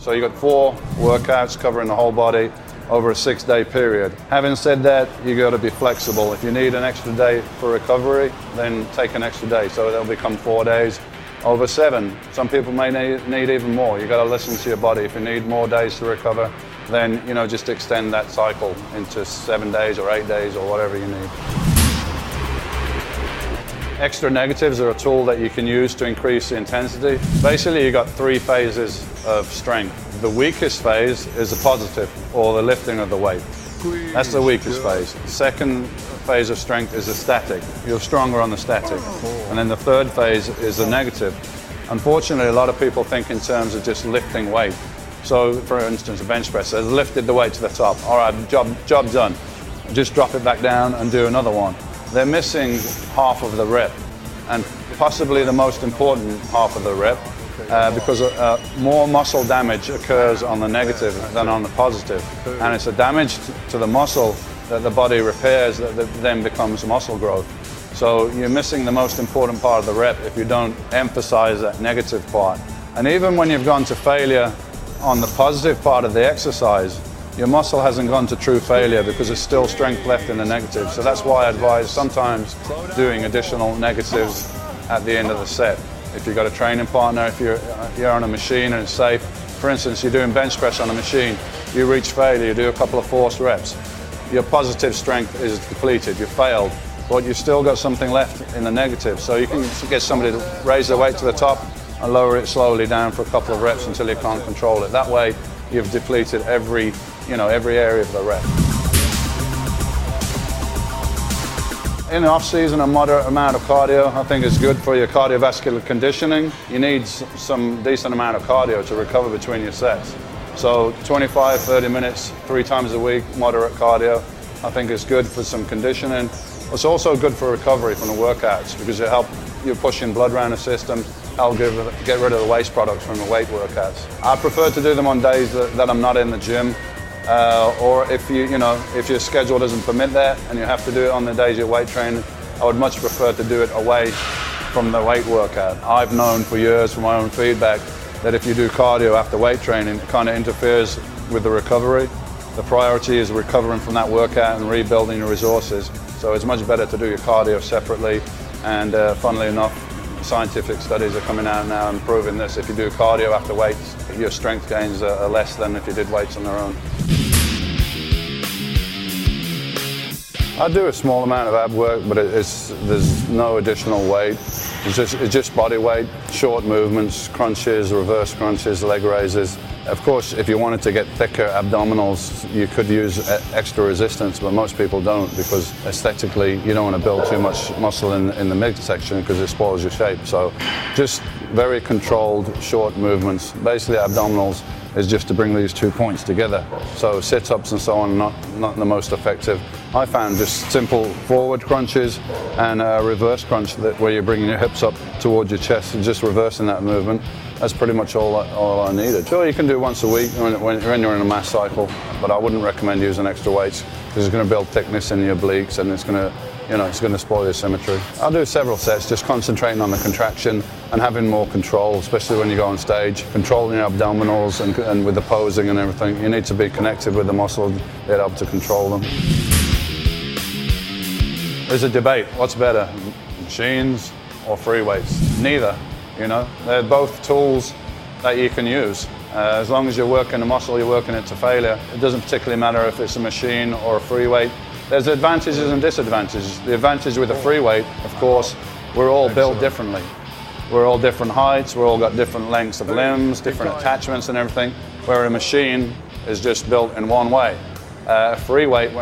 So you got 4 workouts covering the whole body over a 6-day period. Having said that, you got to be flexible. If you need an extra day for recovery, then take an extra day. So they'll become 4 days over 7. Some people may need even more. You got to listen to your body. If you need more days to recover, then just extend that cycle into 7 days or 8 days or whatever you need. Extra negatives are a tool that you can use to increase the intensity. Basically, you got 3 phases of strength. The weakest phase is the positive, or the lifting of the weight. That's the weakest phase. The second phase of strength is the static. You're stronger on the static. And then the third phase is the negative. Unfortunately, a lot of people think in terms of just lifting weight. So, for instance, a bench press, has lifted the weight to the top. All right, job done. Just drop it back down and do another one. They're missing half of the rep, and possibly the most important half of the rep, because more muscle damage occurs on the negative than on the positive. And it's a damage to the muscle that the body repairs that then becomes muscle growth. So you're missing the most important part of the rep if you don't emphasize that negative part. And even when you've gone to failure on the positive part of the exercise, your muscle hasn't gone to true failure because there's still strength left in the negative. So that's why I advise sometimes doing additional negatives at the end of the set. If you've got a training partner, if you're on a machine and it's safe, for instance, you're doing bench press on a machine, you reach failure, you do a couple of forced reps, your positive strength is depleted, you failed, but you've still got something left in the negative. So you can get somebody to raise their weight to the top and lower it slowly down for a couple of reps until you can't control it. That way, you've depleted every area of the rep. In the off-season, a moderate amount of cardio I think is good for your cardiovascular conditioning. You need some decent amount of cardio to recover between your sets. So 25, 30 minutes, 3 times a week, moderate cardio, I think is good for some conditioning. It's also good for recovery from the workouts because it helps you pushing blood around the system, help get rid of the waste products from the weight workouts. I prefer to do them on days that I'm not in the gym, or if your schedule doesn't permit that and you have to do it on the days you're weight training, I would much prefer to do it away from the weight workout. I've known for years from my own feedback that if you do cardio after weight training, it kind of interferes with the recovery. The priority is recovering from that workout and rebuilding your resources. So it's much better to do your cardio separately, and funnily enough, scientific studies are coming out now and proving this. If you do cardio after weights, your strength gains are less than if you did weights on their own. I do a small amount of ab work, but there's no additional weight. It's just body weight, short movements, crunches, reverse crunches, leg raises. Of course, if you wanted to get thicker abdominals, you could use extra resistance, but most people don't because aesthetically you don't want to build too much muscle in the midsection because it spoils your shape. So just very controlled, short movements. Basically, abdominals is just to bring these 2 points together. So sit-ups and so on, not the most effective. I found just simple forward crunches and a reverse crunch where you're bringing your hips up towards your chest and just reversing that movement. That's pretty much all I needed. Sure, you can do once a week when you're in a mass cycle, but I wouldn't recommend using extra weights because it's going to build thickness in your obliques and it's going to spoil your symmetry. I'll do several sets, just concentrating on the contraction and having more control, especially when you go on stage, controlling your abdominals and with the posing and everything. You need to be connected with the muscle to be able to control them. There's a debate, what's better, machines or free weights? Neither, They're both tools that you can use. As long as you're working the muscle, you're working it to failure. It doesn't particularly matter if it's a machine or a free weight. There's advantages and disadvantages. The advantage with a free weight, of course, we're all built differently. We're all different heights, we're all got different lengths of limbs, different attachments and everything, where a machine is just built in one way. A free weight,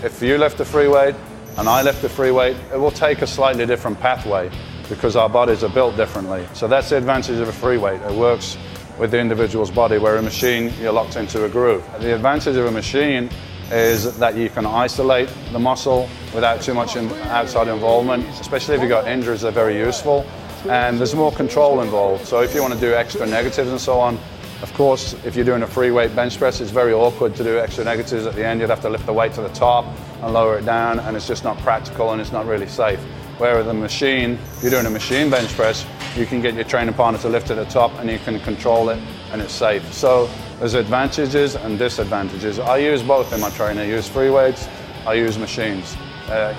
if you lift a free weight and I lift a free weight, it will take a slightly different pathway because our bodies are built differently. So that's the advantage of a free weight. It works with the individual's body, where a machine, you're locked into a groove. The advantage of a machine is that you can isolate the muscle without too much outside involvement. Especially if you've got injuries, they're very useful. And there's more control involved. So if you want to do extra negatives and so on, of course, if you're doing a free weight bench press, it's very awkward to do extra negatives at the end. You'd have to lift the weight to the top and lower it down, and it's just not practical and it's not really safe. Whereas the machine, if you're doing a machine bench press, you can get your training partner to lift at the top and you can control it and it's safe. So There's advantages and disadvantages. I use both in my training. I use free weights, I use machines.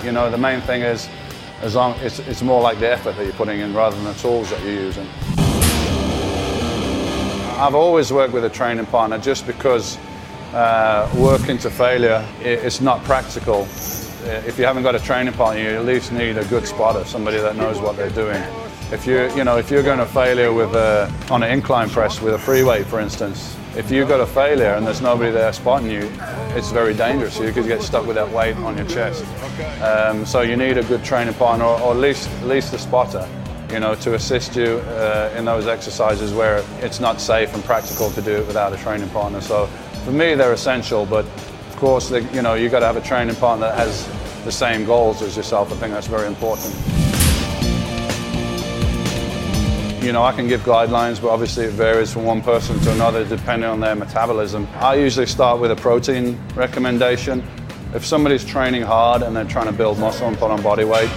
You know, the main thing is, as long it's more like the effort that you're putting in rather than the tools that you're using. I've always worked with a training partner just because working to failure, it's not practical. If you haven't got a training partner, you at least need a good spotter, somebody that knows what they're doing. If you're going to failure with on an incline press with a free weight, for instance, if you've got a failure and there's nobody there spotting you, it's very dangerous. You could get stuck with that weight on your chest. So you need a good training partner, or at least a spotter, you know, to assist you in those exercises where it's not safe and practical to do it without a training partner. So for me, they're essential, but of course, you know, you've got to have a training partner that has the same goals as yourself. I think that's very important. You know, I can give guidelines, but obviously it varies from one person to another depending on their metabolism. I usually start with a protein recommendation. If somebody's training hard and they're trying to build muscle and put on body weight,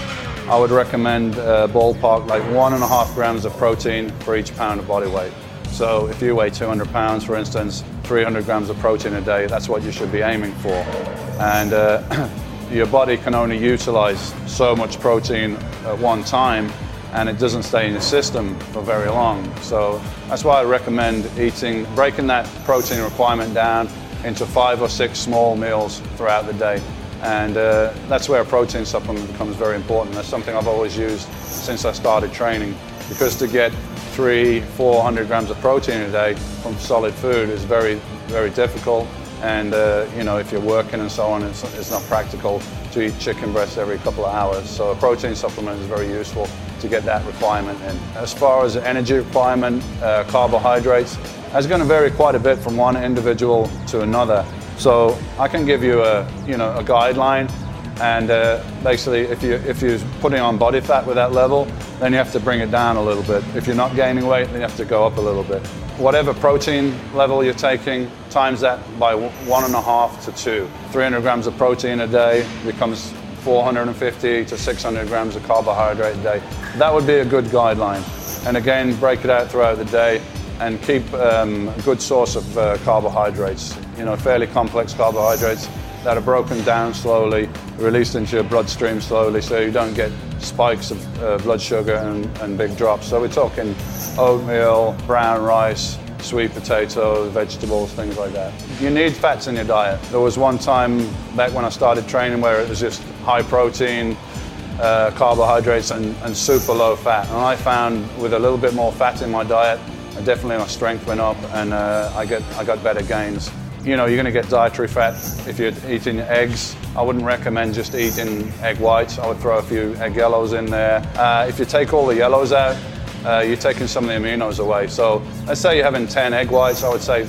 I would recommend ballpark like 1.5 grams of protein for each pound of body weight. So if you weigh 200 pounds, for instance, 300 grams of protein a day, that's what you should be aiming for. And your body can only utilize so much protein at one time, and it doesn't stay in your system for very long. So that's why I recommend breaking that protein requirement down into 5 or 6 small meals throughout the day. And that's where a protein supplement becomes very important. That's something I've always used since I started training, because to get 300-400 grams of protein a day from solid food is very, very difficult. And you know, if you're working and so on, it's not practical to eat chicken breast every couple of hours. So a protein supplement is very useful to get that requirement in. As far as the energy requirement, carbohydrates, that's going to vary quite a bit from one individual to another. So I can give you a guideline, and basically if you're putting on body fat with that level, then you have to bring it down a little bit. If you're not gaining weight, then you have to go up a little bit. Whatever protein level you're taking, times that by 1.5 to 2. 300 grams of protein a day becomes 450 to 600 grams of carbohydrate a day. That would be a good guideline. And again, break it out throughout the day and keep a good source of carbohydrates. You know, fairly complex carbohydrates that are broken down slowly, released into your bloodstream slowly, so you don't get spikes of blood sugar and big drops. So we're talking oatmeal, brown rice, sweet potatoes, vegetables, things like that. You need fats in your diet. There was one time back when I started training where it was just high protein, carbohydrates and super low fat. And I found with a little bit more fat in my diet, definitely my strength went up, and I got better gains. You know, you're going to get dietary fat if you're eating eggs. I wouldn't recommend just eating egg whites. I would throw a few egg yellows in there. If you take all the yellows out, you're taking some of the aminos away. So let's say you're having 10 egg whites, I would say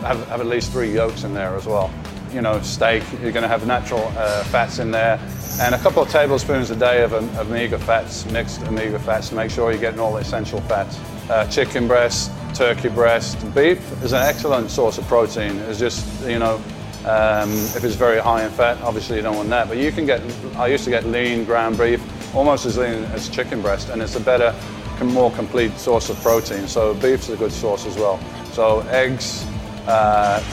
have at least 3 yolks in there as well. You know, steak, you're going to have natural fats in there, and a couple of tablespoons a day of omega fats, mixed omega fats, to make sure you're getting all the essential fats. Chicken breast, turkey breast, beef is an excellent source of protein. It's just, you know, if it's very high in fat, obviously you don't want that. But you can get, I used to get lean ground beef, almost as lean as chicken breast, and it's a better, more complete source of protein. So beef's a good source as well. So eggs,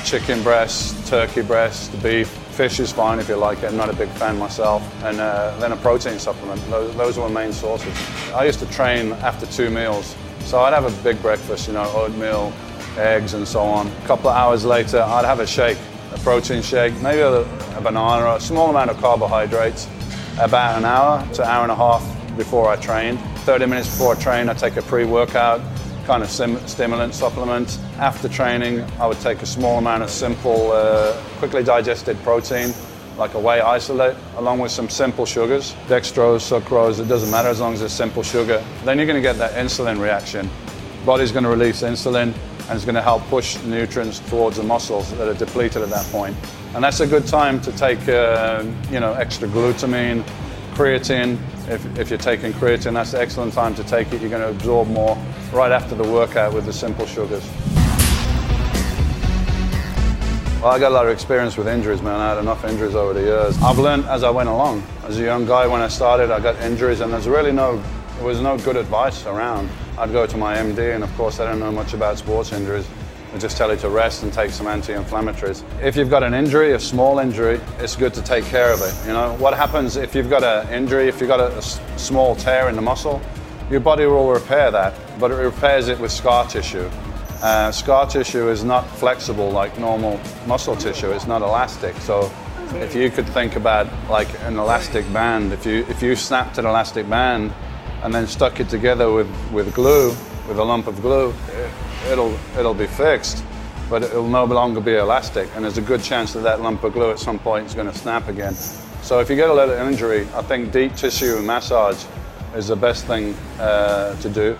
chicken breast, turkey breast, beef. Fish is fine if you like it. I'm not a big fan myself. And then a protein supplement. Those are my main sources. I used to train after 2 meals. So I'd have a big breakfast, you know, oatmeal, eggs and so on. A couple of hours later, I'd have a shake, a protein shake, maybe a banana, a small amount of carbohydrates, about an hour to hour and a half before I trained. 30 minutes before I trained, I'd take a pre-workout, kind of stimulant supplement. After training, I would take a small amount of simple, quickly digested protein, like a whey isolate, along with some simple sugars, dextrose, sucrose, it doesn't matter as long as it's simple sugar. Then you're going to get that insulin reaction. Body's going to release insulin, and it's going to help push the nutrients towards the muscles that are depleted at that point. And that's a good time to take, you know, extra glutamine, creatine. If you're taking creatine, that's an excellent time to take it. You're going to absorb more right after the workout with the simple sugars. Well, I got a lot of experience with injuries, man. I had enough injuries over the years. I've learned as I went along. As a young guy, when I started, I got injuries, and there was no good advice around. I'd go to my MD, and of course, I don't know much about sports injuries. They just tell you to rest and take some anti-inflammatories. If you've got an injury, a small injury, it's good to take care of it. You know, what happens if you've got an injury, if you've got a small tear in the muscle, your body will repair that, but it repairs it with scar tissue. Scar tissue is not flexible like normal muscle tissue, it's not elastic. So if you could think about like an elastic band, if you snapped an elastic band and then stuck it together with glue, with a lump of glue, it'll be fixed, but it'll no longer be elastic, and there's a good chance that that lump of glue at some point is going to snap again. So if you get a little injury, I think deep tissue massage is the best thing to do.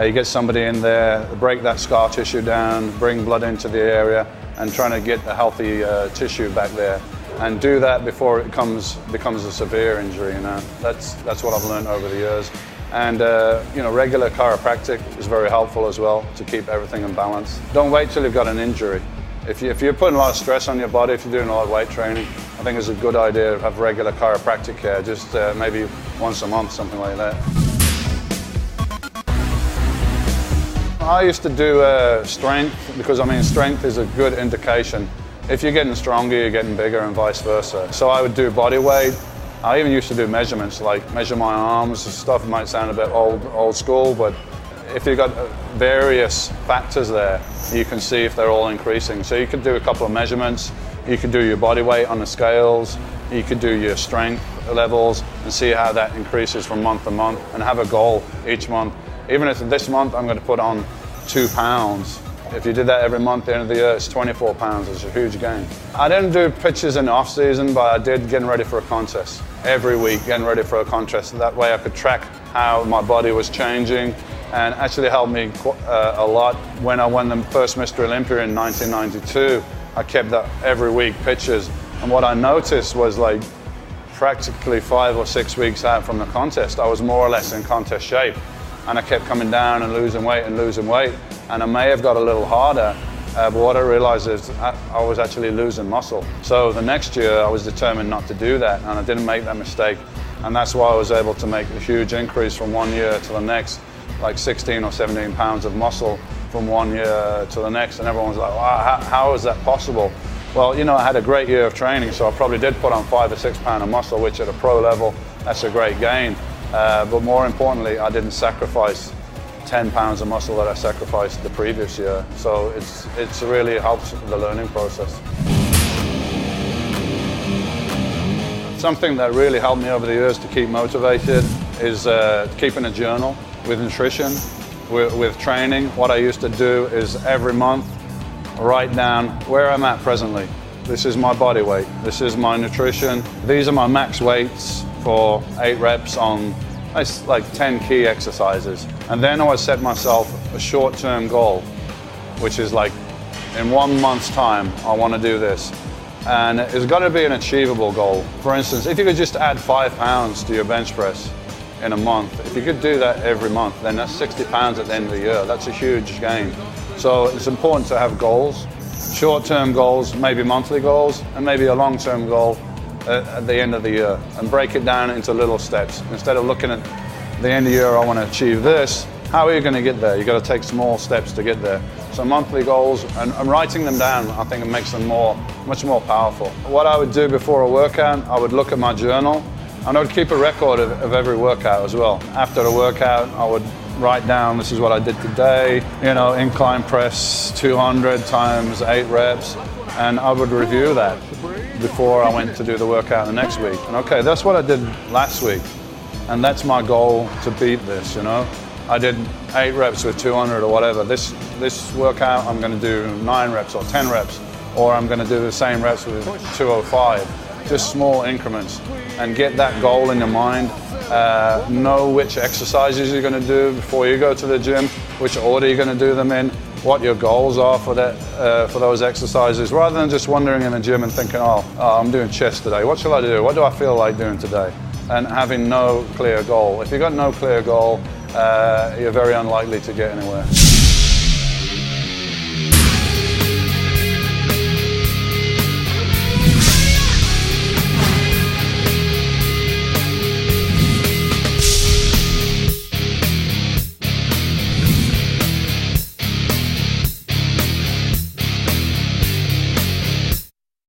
You get somebody in there, break that scar tissue down, bring blood into the area, and trying to get a healthy tissue back there. And do that before it becomes a severe injury. You know, that's what I've learned over the years. And you know, regular chiropractic is very helpful as well to keep everything in balance. Don't wait till you've got an injury. If you're putting a lot of stress on your body, if you're doing a lot of weight training, I think it's a good idea to have regular chiropractic care, just maybe once a month, something like that. I used to do strength because, I mean, strength is a good indication. If you're getting stronger, you're getting bigger, and vice versa. So I would do body weight. I even used to do measurements, like measure my arms. Stuff might sound a bit old school, but if you've got various factors there, you can see if they're all increasing. So you could do a couple of measurements. You could do your body weight on the scales. You could do your strength levels and see how that increases from month to month, and have a goal each month. Even if this month I'm going to put on 2 pounds. If you did that every month, at the end of the year, it's 24 pounds. It's a huge gain. I didn't do pitches in the off season, but I did getting ready for a contest. Every week, getting ready for a contest. That way I could track how my body was changing, and actually helped me a lot. When I won the first Mr. Olympia in 1992, I kept that every week, pictures. And what I noticed was, like, practically 5 or 6 weeks out from the contest, I was more or less in contest shape. And I kept coming down and losing weight and losing weight. And I may have got a little harder, but what I realized is I was actually losing muscle. So the next year I was determined not to do that, and I didn't make that mistake. And that's why I was able to make a huge increase from one year to the next, like 16 or 17 pounds of muscle from one year to the next. And everyone was like, wow, how is that possible? Well, you know, I had a great year of training, so I probably did put on 5 or 6 pounds of muscle, which at a pro level, that's a great gain. But more importantly, I didn't sacrifice 10 pounds of muscle that I sacrificed the previous year. So it's really helps the learning process. Something that really helped me over the years to keep motivated is keeping a journal with nutrition, with training. What I used to do is every month write down where I'm at presently. This is my body weight. This is my nutrition. These are my max weights for 8 reps on like 10 key exercises. And then I would set myself a short-term goal, which is like, in 1 month's time, I want to do this. And it's got to be an achievable goal. For instance, if you could just add 5 pounds to your bench press in a month, if you could do that every month, then that's 60 pounds at the end of the year. That's a huge gain. So it's important to have goals, short-term goals, maybe monthly goals, and maybe a long-term goal at the end of the year, and break it down into little steps. Instead of looking at the end of the year, I want to achieve this, how are you going to get there? You've got to take small steps to get there. So monthly goals, and writing them down, I think it makes them much more powerful. What I would do before a workout, I would look at my journal, and I would keep a record of every workout as well. After the workout, I would write down, this is what I did today, you know, incline press 200 times 8 reps, and I would review that before I went to do the workout the next week. And okay, that's what I did last week, and that's my goal to beat this, you know. I did 8 reps with 200 or whatever. This workout, I'm going to do 9 reps or 10 reps, or I'm going to do the same reps with 205. Just small increments, and get that goal in your mind. Know which exercises you're going to do before you go to the gym, which order you're going to do them in, what your goals are for those exercises, rather than just wandering in the gym and thinking, oh, I'm doing chest today. What shall I do? What do I feel like doing today? And having no clear goal. If you've got no clear goal, you're very unlikely to get anywhere.